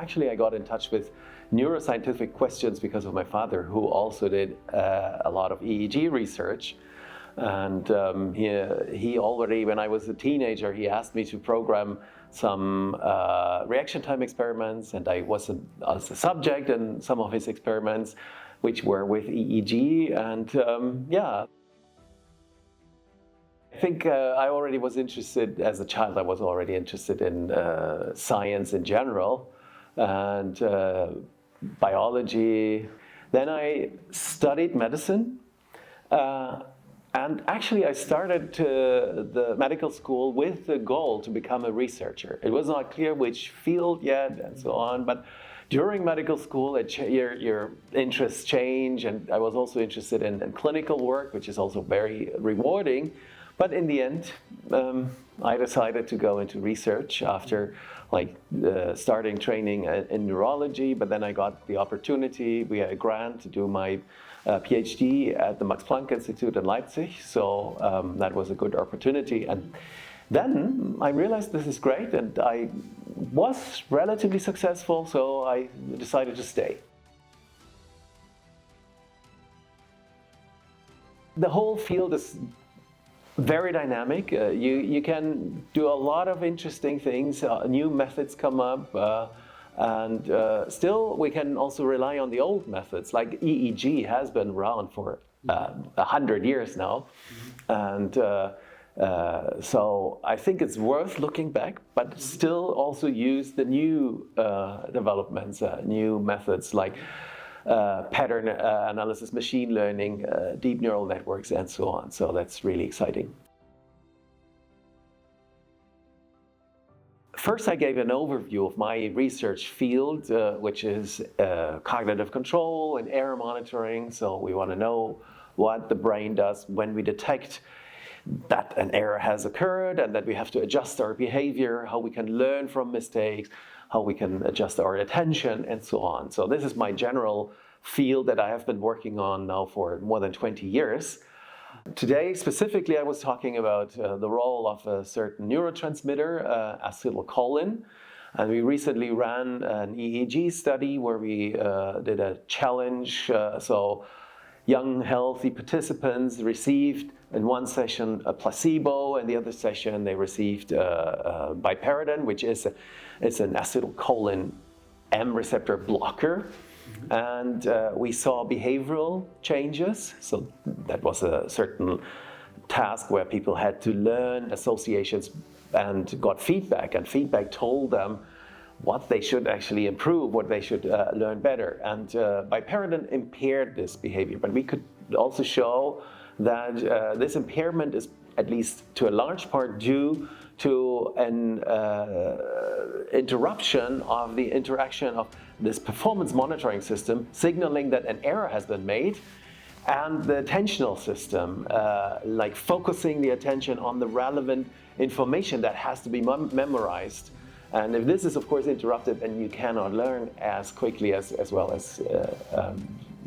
actually I got in touch with neuroscientific questions because of my father, who also did a lot of EEG research. And he already, when I was a teenager, he asked me to program some reaction time experiments, and I was a subject in some of his experiments, which were with EEG, and yeah. I think I already was interested, as a child I was already interested in science in general, and biology. Then I studied medicine. And actually I started the medical school with the goal to become a researcher. It was not clear which field yet and so on, but during medical school your interests change, and I was also interested in clinical work, which is also very rewarding. But in the end, I decided to go into research after starting training in neurology, but then I got the opportunity via a grant to do my PhD at the Max Planck Institute in Leipzig, so that was a good opportunity. And then I realized this is great, and I was relatively successful, so I decided to stay. The whole field is very dynamic. You can do a lot of interesting things, new methods come up, and still we can also rely on the old methods, like EEG has been around for 100 years now. And so I think it's worth looking back, but still also use the new developments, new methods like pattern analysis, machine learning, deep neural networks, and so on. So that's really exciting. First, I gave an overview of my research field, which is cognitive control and error monitoring. So we want to know what the brain does when we detect that an error has occurred and that we have to adjust our behavior, how we can learn from mistakes, how we can adjust our attention, and so on. So this is my general field that I have been working on now for more than 20 years. Today, specifically, I was talking about the role of a certain neurotransmitter, acetylcholine. And we recently ran an EEG study where we did a challenge. So young, healthy participants received in one session a placebo, and the other session they received biparidone, which is an acetylcholine M receptor blocker. And we saw behavioral changes. So that was a certain task where people had to learn associations and got feedback, and feedback told them what they should actually improve, what they should learn better. And biparidone impaired this behavior, but we could also show that this impairment is at least to a large part due to an interruption of the interaction of this performance monitoring system, signaling that an error has been made, and the attentional system, like focusing the attention on the relevant information that has to be memorized. And if this is, of course, interrupted, then you cannot learn as quickly as well as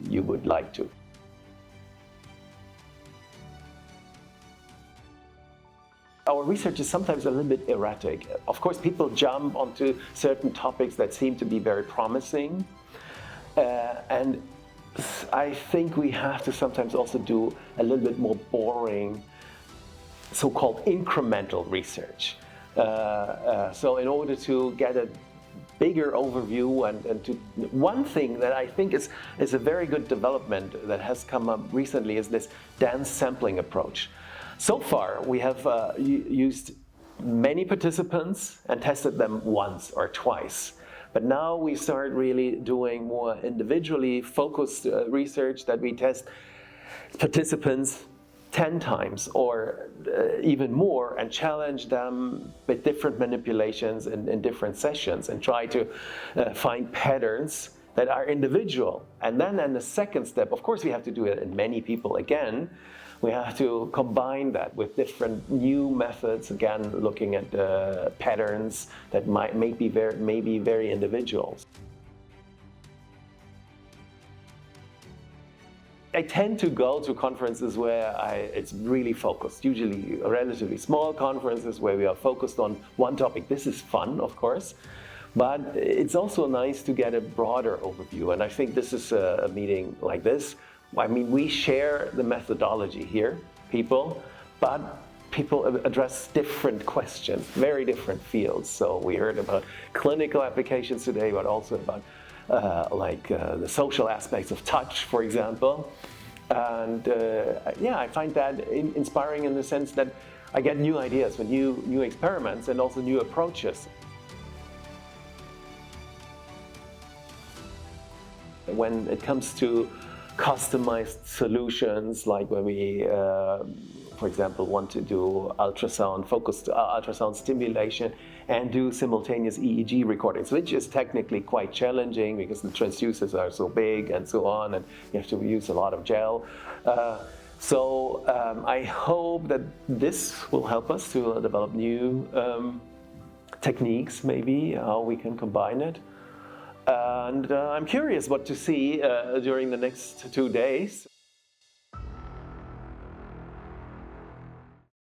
you would like to. Our research is sometimes a little bit erratic. Of course, people jump onto certain topics that seem to be very promising. And I think we have to sometimes also do a little bit more boring, so-called incremental research. So in order to get a bigger overview and to one thing that I think is a very good development that has come up recently is this dense sampling approach. So far, we have used many participants and tested them once or twice. But now we start really doing more individually focused research that we test participants 10 times or even more and challenge them with different manipulations in different sessions and try to find patterns that are individual. And then in the second step, of course, we have to do it in many people again. We have to combine that with different new methods, again, looking at patterns that may be very individual. I tend to go to conferences where it's really focused, usually relatively small conferences where we are focused on one topic. This is fun, of course, But it's also nice to get a broader overview, and I think this is a meeting like this. I mean, we share the methodology here, but people address different questions, very different fields. So we heard about clinical applications today, but also about the social aspects of touch, for example. And I find that inspiring in the sense that I get new ideas with new experiments and also new approaches. When it comes to customized solutions, like when we, for example, want to do focused ultrasound stimulation and do simultaneous EEG recordings, which is technically quite challenging because the transducers are so big and so on, and you have to use a lot of gel. So I hope that this will help us to develop new techniques, maybe, how we can combine it. And I'm curious what to see during the next 2 days.